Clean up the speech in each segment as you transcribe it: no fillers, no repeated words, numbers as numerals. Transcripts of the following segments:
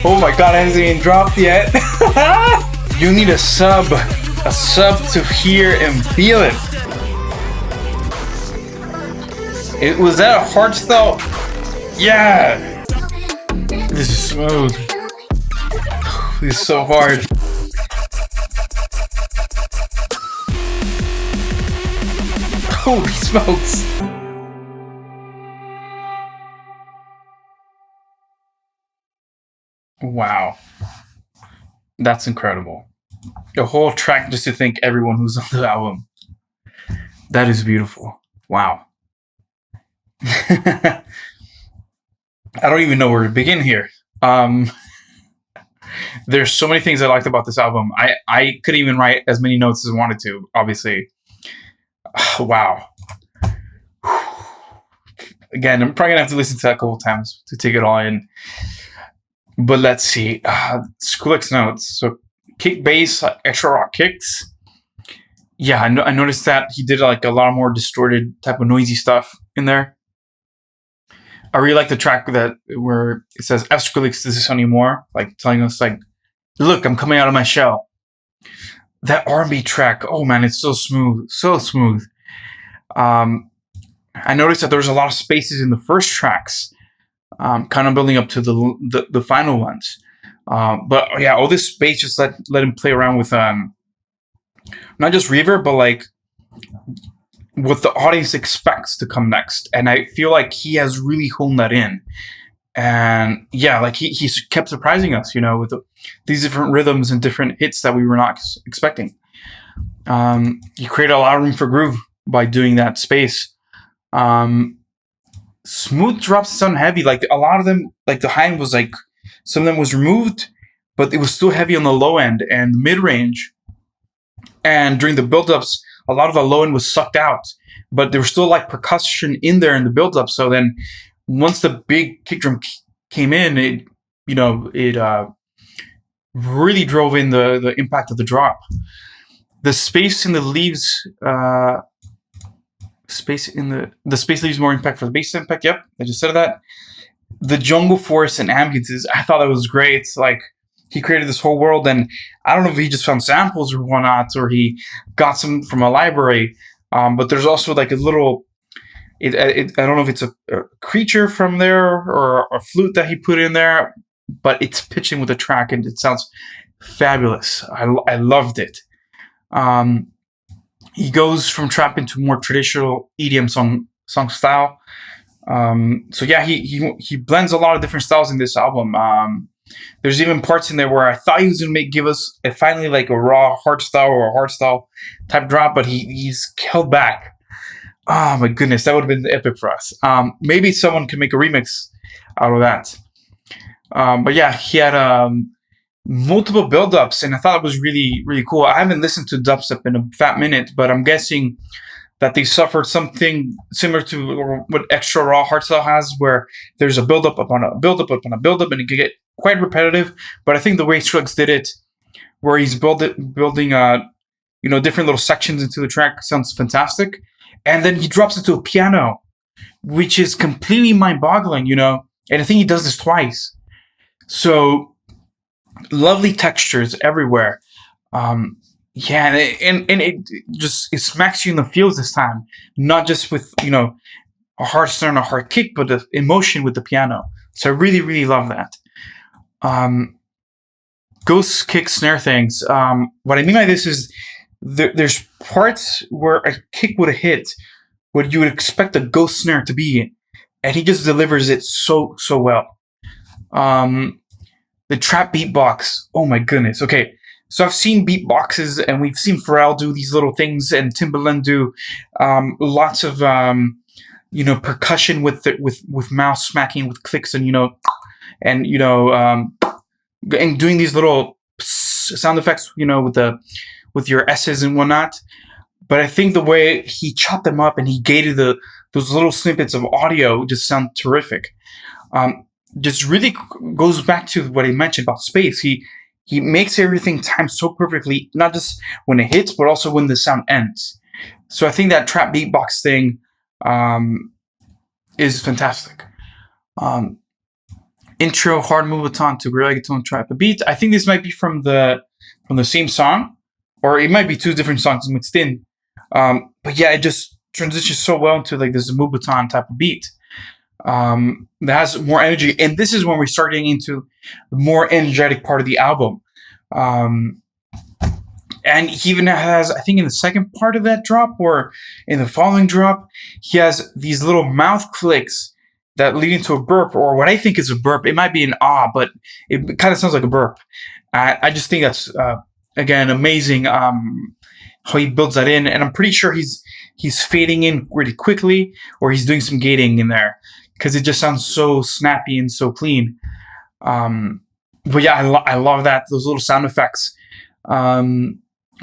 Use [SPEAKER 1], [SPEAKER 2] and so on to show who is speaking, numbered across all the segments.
[SPEAKER 1] Oh my god, it hasn't even dropped yet. You need a sub to hear and feel it. Was that a hardstyle? Yeah. This is smooth. This is so hard. Holy smokes. Wow. That's incredible. The whole track just to thank everyone who's on the album. That is beautiful. Wow. I don't even know where to begin here. There's so many things I liked about this album. I couldn't even write as many notes as I wanted to, obviously. Wow. Again, I'm probably gonna have to listen to that a couple times to take it all in. But let's see. Skrillex notes. So kick bass, extra rock kicks. Yeah, I noticed that he did like a lot more distorted type of noisy stuff in there. I really like the track where it says F Skrillex does this anymore, like telling us like, look, I'm coming out of my shell. That R&B track, oh man, it's so smooth, so smooth. I noticed that there was a lot of spaces in the first tracks, kind of building up to the final ones. But yeah, all this space just let him play around with not just reverb, but like what the audience expects to come next. And I feel like he has really honed that in. And yeah, like he's kept surprising us, with these different rhythms and different hits that we were not expecting. He created a lot of room for groove by doing that space. Smooth drops sound heavy. Like a lot of them, like the high end was like, some of them was removed, but it was still heavy on the low end and mid range. And during the build-ups, a lot of the low end was sucked out, but there was still like percussion in there in the build-up. So then once the big kick drum came in, it really drove in the impact of the drop. The space in the leaves, the space leaves more impact for the bass impact. Yep, I just said that. The jungle forest and ambiences, I thought that was great. Like he created this whole world, and I don't know if he just found samples or whatnot, or he got some from a library. But there's also like a little. I don't know if it's a creature from there or a flute that he put in there, but it's pitching with the track and it sounds fabulous. I loved it. He goes from trap into more traditional EDM song style. So yeah, he blends a lot of different styles in this album. There's even parts in there where I thought he was gonna give us finally like a raw hardstyle or a hardstyle type drop, but he's held back. Oh my goodness, that would have been epic for us. Maybe someone could make a remix out of that. But yeah, he had multiple build-ups, and I thought it was really, really cool. I haven't listened to dubstep in a fat minute, but I'm guessing that they suffered something similar to what extra raw hardstyle has, where there's a build-up upon a build-up upon a build-up, and it can get quite repetitive. But I think the way Skrillex did it, where he's building different little sections into the track, sounds fantastic. And then he drops it to a piano, which is completely mind-boggling, And I think he does this twice. So lovely textures everywhere. Yeah, and it smacks you in the feels this time, not just with a hard snare and a hard kick, but the emotion with the piano. So I really, really love that. Ghost kick snare things. What I mean by this is there's parts where a kick would have hit what you would expect a ghost snare to be, and he just delivers it so well. The trap beatbox. Oh my goodness. Okay. So I've seen beatboxes, and we've seen Pharrell do these little things, and Timbaland do lots of percussion with mouth smacking with clicks, and and doing these little sound effects, with your S's and whatnot. But I think the way he chopped them up and he gated those little snippets of audio just sound terrific. Just really goes back to what I mentioned about space. He makes everything time so perfectly, not just when it hits, but also when the sound ends. So I think that trap beatbox thing is fantastic. intro hard moobaton to reggaeton trap beat. I think this might be from the same song, or it might be two different songs mixed in. But yeah, it just transitions so well into like this moobaton type of beat. That has more energy, and this is when we're starting into the more energetic part of the album. And he even has, I think in the second part of that drop or in the following drop, he has these little mouth clicks that lead into a burp, or what I think is a burp. It might be an ah, but it kind of sounds like a burp. I just think that's, again, amazing how he builds that in. And I'm pretty sure he's fading in really quickly, or he's doing some gating in there, because it just sounds so snappy and so clean. But yeah, I love that, those little sound effects.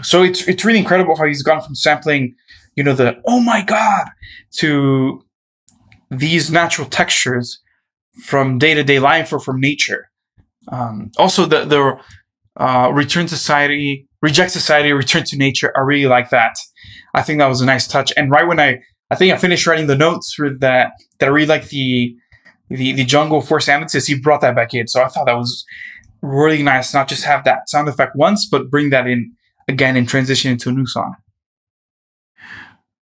[SPEAKER 1] So it's really incredible how he's gone from sampling, the oh my god, to these natural textures from day-to-day life or from nature. Also, the Return Society, Reject Society, Return to Nature, I really like that. I think that was a nice touch. And right when I think I finished writing the notes for that I really like the Jungle Force Amethyst, he brought that back in. So I thought that was really nice, not just have that sound effect once, but bring that in again and transition into a new song.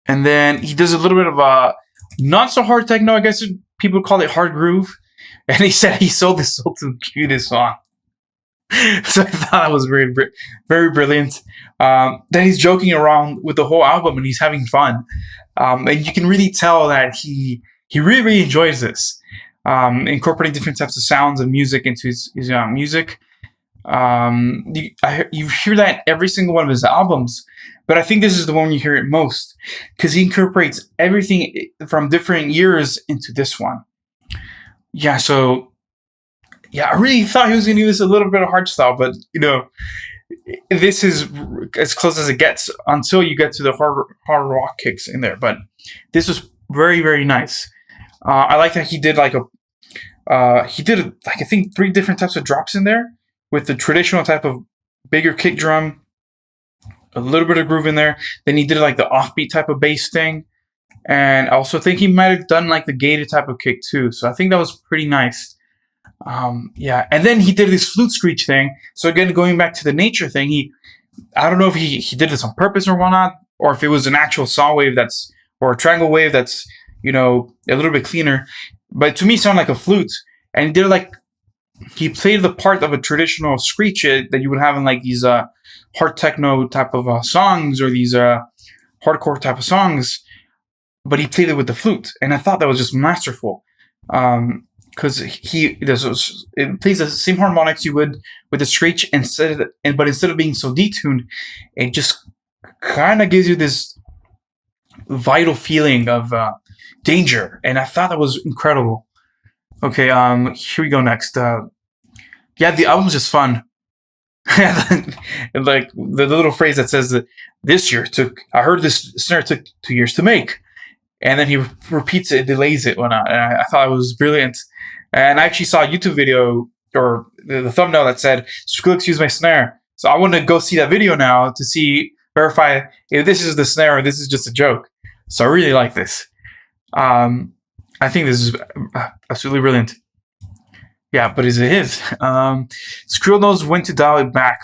[SPEAKER 1] And then he does a little bit of a not so hard techno, I guess people call it hard groove. And he said he sold his soul to cue this song. So I thought that was very, very brilliant. Then he's joking around with the whole album and he's having fun. And you can really tell that he really, really enjoys this. Incorporating different types of sounds and music into his music. You hear that in every single one of his albums, but I think this is the one you hear it most, because he incorporates everything from different years into this one. Yeah, so yeah, I really thought he was going to use a little bit of hardstyle, but this is as close as it gets until you get to the hard rock kicks in there. But this was very, very nice. I like that he did I think 3 different types of drops in there, with the traditional type of bigger kick drum, a little bit of groove in there. Then he did like the offbeat type of bass thing. And I also think he might have done like the gated type of kick too. So I think that was pretty nice. Yeah. And then he did this flute screech thing. So again, going back to the nature thing, I don't know if he did this on purpose or whatnot, or if it was an actual saw wave or a triangle wave that's, a little bit cleaner. But to me, it sounded like a flute. And he did he played the part of a traditional screech that you would have in like these hard techno type of songs, or these hardcore type of songs, but he played it with the flute, and I thought that was just masterful, because it plays the same harmonics you would with the screech, but instead of being so detuned, it just kind of gives you this vital feeling of danger, and I thought that was incredible. Okay, here we go next. Yeah, the album's just fun. Like the little phrase that says that I heard this snare took 2 years to make. And then he repeats it, delays it, whatnot. And I thought it was brilliant. And I actually saw a YouTube video, or the thumbnail that said, Skrillex used my snare. So I want to go see that video now to verify if this is the snare or this is just a joke. So I really like this. I think this is absolutely brilliant. Yeah, but it is. Skrill knows when to dial it back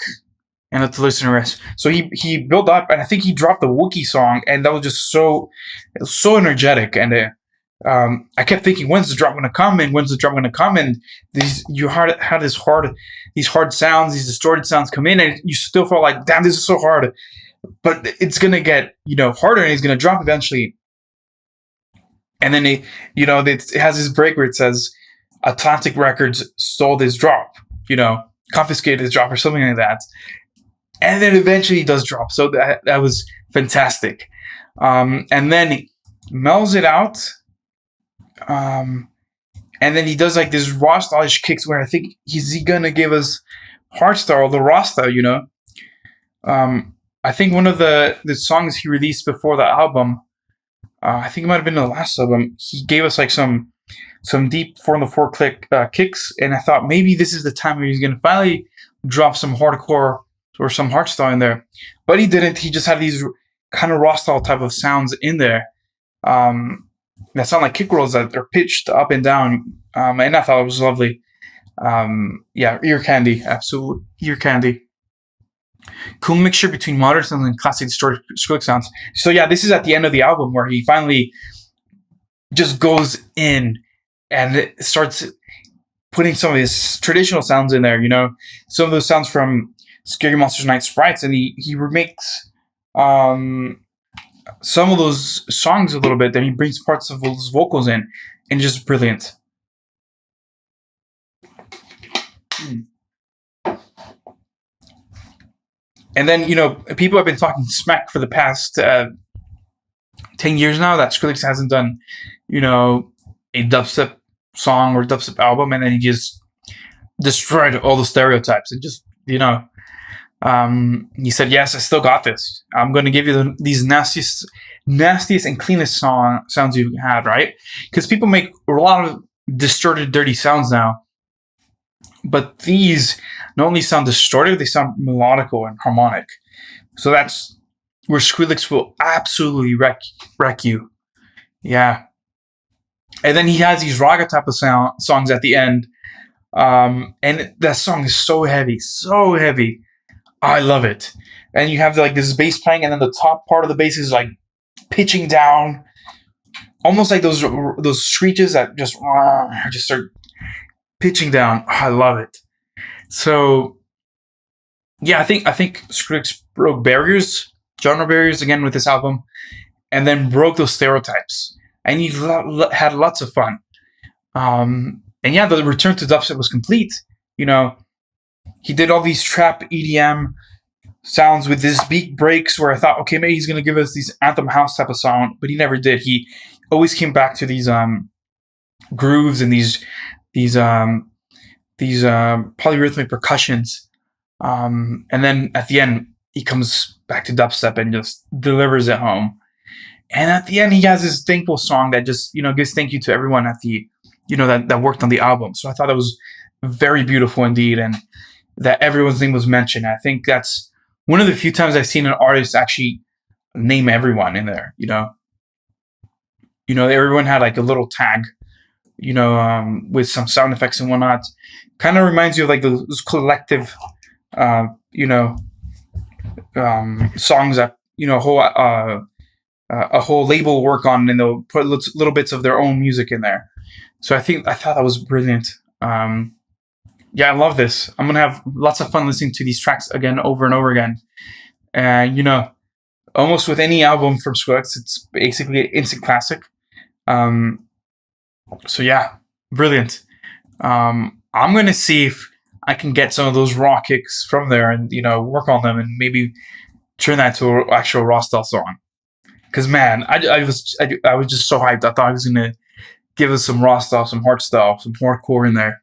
[SPEAKER 1] and let the listener rest. So he built up, and I think he dropped the Wookiee song, and that was just so energetic. And I kept thinking, when's the drop going to come? And when's the drop going to come? And you had these hard sounds, these distorted sounds come in, and you still felt like, damn, this is so hard. But it's going to get harder, and it's going to drop eventually. And then it has this break where it says, Atlantic Records stole this drop, confiscated this drop or something like that. And then eventually it does drop. So that was fantastic. And then he mellows it out. And then he does like this raw stylish kicks where I think he's going to give us hardstyle or the raw style, I think one of the songs he released before the album, I think it might have been the last album, he gave us like some deep 4-on-the-4 click kicks, and I thought maybe this is the time where he's going to finally drop some hardcore or some hardstyle in there. But he didn't. He just had these kind of raw style type of sounds in there that sound like kick rolls that are pitched up and down, and I thought it was lovely. Yeah, ear candy, absolute ear candy. Cool mixture between modern sounds and classic distorted Skrillex sounds. So yeah, this is at the end of the album where he finally just goes in and starts putting some of his traditional sounds in there. You know, some of those sounds from Scary Monsters Night Sprites, and he remakes some of those songs a little bit. Then he brings parts of those vocals in, and just brilliant. And then, you know, people have been talking smack for the past 10 years now that Skrillex hasn't done, you know, a dubstep song or dubstep album, and then he just destroyed all the stereotypes and just, you know, he said, yes, I still got this. I'm going to give you these nastiest and cleanest sounds you've had, right? Because people make a lot of distorted, dirty sounds now. But these not only sound distorted, they sound melodical and harmonic. So that's where Skrillex will absolutely wreck you. Yeah. And then he has these raga type of songs at the end. And that song is so heavy, so heavy. I love it. And you have like this bass playing, and then the top part of the bass is like pitching down, almost like those screeches that just start pitching down. Oh, I love it. So yeah, I think Skrillex broke barriers, genre barriers again with this album, and then broke those stereotypes. And he had lots of fun. And yeah, the return to dubstep was complete. You know, he did all these trap EDM sounds with these beat breaks where I thought, okay, maybe he's gonna give us these anthem house type of sound, but he never did. He always came back to these grooves and these polyrhythmic percussions. And then at the end, he comes back to dubstep and just delivers it home. And at the end, he has this thankful song that just, you know, gives thank you to everyone at the, you know, that worked on the album. So I thought that was very beautiful indeed, and that everyone's name was mentioned. I think that's one of the few times I've seen an artist actually name everyone in there. You know, everyone had like a little tag, you know, with some sound effects and whatnot. Kind of reminds you of like those collective, you know, songs that, you know, a whole label work on, and they'll put little bits of their own music in there. So I thought that was brilliant. Yeah, I love this. I'm gonna have lots of fun listening to these tracks again, over and over again. And you know, almost with any album from Skrillex, it's basically an instant classic. So yeah, brilliant. I'm gonna see if I can get some of those raw kicks from there, and you know, work on them, and maybe turn that to an actual raw style song. Because man, I was just so hyped. I thought I was gonna give us some raw style, some hard style, some hardcore in there.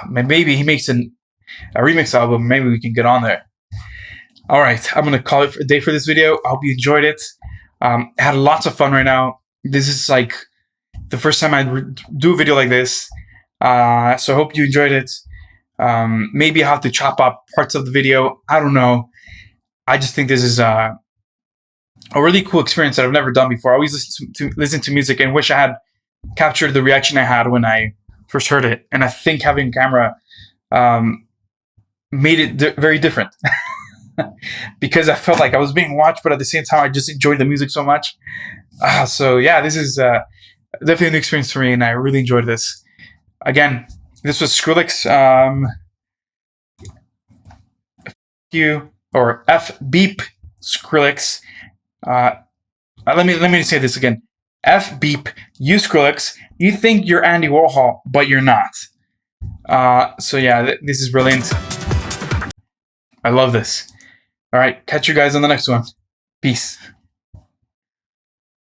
[SPEAKER 1] Maybe he makes a remix album. Maybe we can get on there. All right, I'm gonna call it a day for this video. I hope you enjoyed it. Had lots of fun right now. This is like the first time I do a video like this. So I hope you enjoyed it. Maybe I have to chop up parts of the video. I don't know. I just think this is a really cool experience that I've never done before. I always listen to music and wish I had captured the reaction I had when I first heard it. And I think having a camera made it very different. Because I felt like I was being watched, but at the same time, I just enjoyed the music so much. So yeah, this is definitely a new experience for me, and I really enjoyed this. Again, this was Skrillex. F beep Skrillex. Let me say this again. F beep you Skrillex. You think you're Andy Warhol, but you're not. So yeah, this is brilliant. I love this. All right, catch you guys on the next one. Peace.